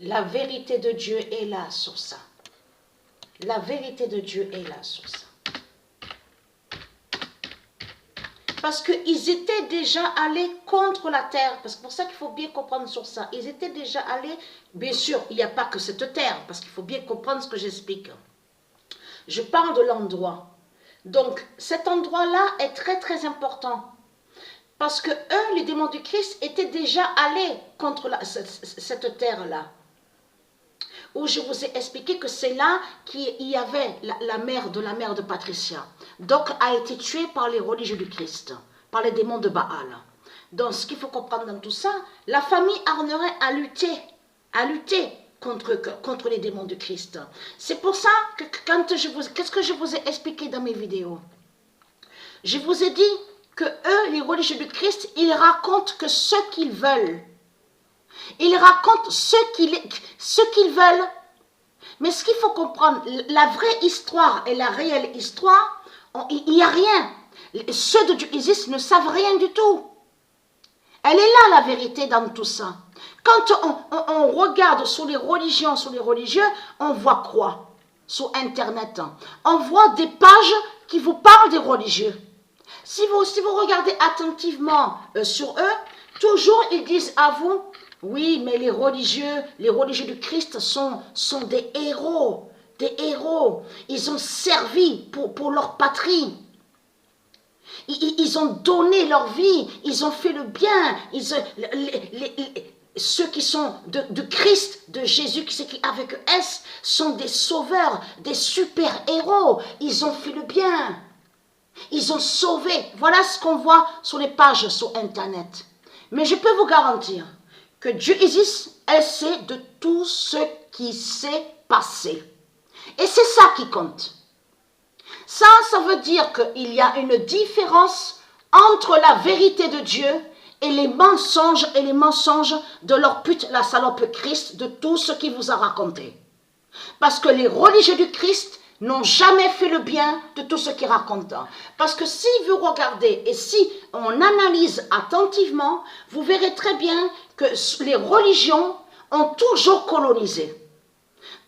La vérité de Dieu est là sur ça. La vérité de Dieu est là sur ça. Parce qu'ils étaient déjà allés contre la terre. Parce que pour ça qu'il faut bien comprendre sur ça. Ils étaient déjà allés, bien sûr, il n'y a pas que cette terre. Parce qu'il faut bien comprendre ce que j'explique. Je parle de l'endroit. Donc, cet endroit-là est très très important. Parce que eux, les démons du Christ, étaient déjà allés contre cette terre-là. Où je vous ai expliqué que c'est là qu'il y avait la mère de Patricia. Donc, a été tuée par les religieux du Christ, par les démons de Baal. Donc, ce qu'il faut comprendre dans tout ça, la famille Arneret a lutté contre les démons du Christ. C'est pour ça que qu'est-ce que je vous ai expliqué dans mes vidéos? Je vous ai dit que eux, les religieux du Christ, ils racontent que ce qu'ils veulent. Ils racontent ce qu'ils veulent. Mais ce qu'il faut comprendre, la vraie histoire et la réelle histoire, il n'y a rien. Ceux de Dieu Isis ne savent rien du tout. Elle est là la vérité dans tout ça. Quand on regarde sur les religions, sur les religieux, on voit quoi? Sur Internet, on voit des pages qui vous parlent des religieux. Si vous regardez attentivement sur eux, toujours ils disent à vous, oui, mais les religieux du Christ sont des héros, Ils ont servi pour leur patrie. Ils ont donné leur vie, ils ont fait le bien. Ceux qui sont de Christ, de Jésus, qui s'écrit avec S, sont des sauveurs, des super-héros. Ils ont fait le bien. Ils ont sauvé. Voilà ce qu'on voit sur les pages sur Internet. Mais je peux vous garantir que Dieu Isis, elle sait de tout ce qui s'est passé. Et c'est ça qui compte. Ça veut dire qu'il y a une différence entre la vérité de Dieu et les mensonges de leur pute, la salope Christ, de tout ce qu'il vous a raconté. Parce que les religieux du Christ n'ont jamais fait le bien de tout ce qu'ils racontent. Parce que si vous regardez et si on analyse attentivement, vous verrez très bien que les religions ont toujours colonisé.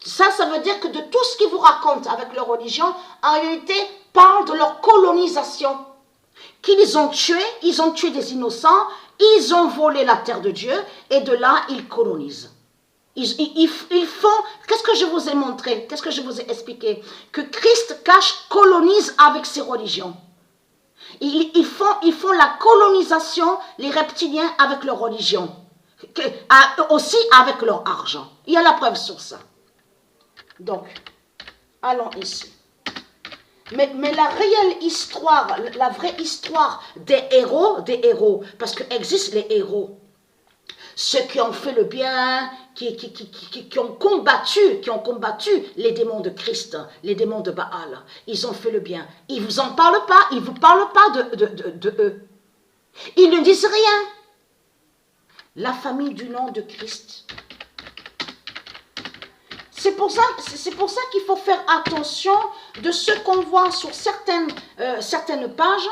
Ça veut dire que de tout ce qu'ils vous racontent avec leur religion, en réalité, parle de leur colonisation. Qu'ils ont tué des innocents, ils ont volé la terre de Dieu, et de là, ils colonisent. Ils font, qu'est-ce que je vous ai montré, qu'est-ce que je vous ai expliqué? Que Christ colonise avec ses religions. Ils font la colonisation, les reptiliens, avec leur religion. Aussi avec leur argent. Il y a la preuve sur ça. Donc, allons ici. Mais la réelle histoire, la vraie histoire des héros, parce qu'existent les héros, ceux qui ont fait le bien, qui ont combattu les démons de Christ, les démons de Baal, ils ont fait le bien. Ils ne vous en parlent pas, ils ne vous parlent pas de eux. Ils ne disent rien. La famille du nom de Christ. C'est pour ça qu'il faut faire attention de ce qu'on voit sur certaines pages,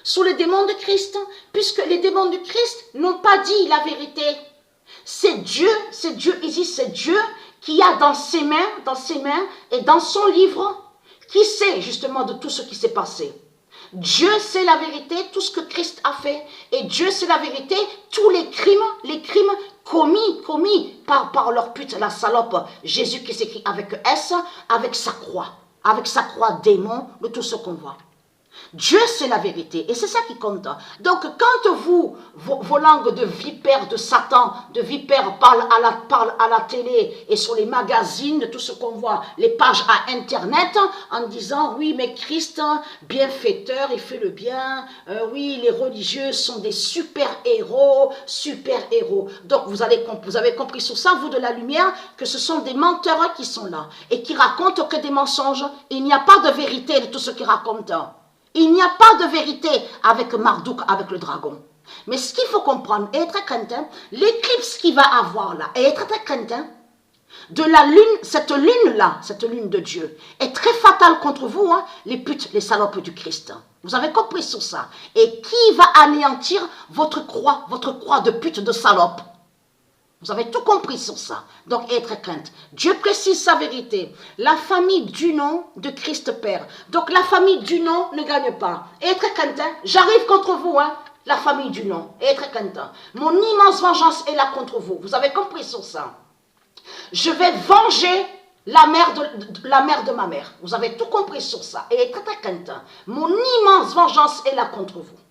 sur les démons de Christ, puisque les démons de Christ n'ont pas dit la vérité. C'est Dieu Isis, c'est Dieu qui a dans ses mains et dans son livre, qui sait justement de tout ce qui s'est passé. Dieu sait la vérité, tout ce que Christ a fait, et Dieu sait la vérité, tous les crimes commis par leur pute, la salope, Jésus qui s'écrit avec S, avec sa croix démon, de tout ce qu'on voit. Dieu c'est la vérité et c'est ça qui compte. Donc quand vos langues de vipères de Satan, de vipères parlent à la télé et sur les magazines, de tout ce qu'on voit, les pages à Internet, en disant oui mais Christ, bienfaiteur, il fait le bien, oui les religieux sont des super-héros. Donc vous avez compris sur ça, vous de la lumière, que ce sont des menteurs qui sont là et qui racontent que des mensonges. Il n'y a pas de vérité de tout ce qu'ils racontent. Il n'y a pas de vérité avec Marduk, avec le dragon. Mais ce qu'il faut comprendre, et être craintin, l'éclipse qu'il va avoir là, et être très craintin, de la lune, cette lune-là, cette lune de Dieu, est très fatale contre vous, hein, les putes, les salopes du Christ. Vous avez compris sur ça. Et qui va anéantir votre croix de pute de salope? Vous avez tout compris sur ça. Donc, être crainte. Dieu précise sa vérité. La famille du nom de Christ Père. Donc, la famille du nom ne gagne pas. Être crainte, j'arrive contre vous, la famille du nom. Être crainte. Mon immense vengeance est là contre vous. Vous avez compris sur ça. Je vais venger la mère de ma mère. Vous avez tout compris sur ça. Et être crainte. Mon immense vengeance est là contre vous.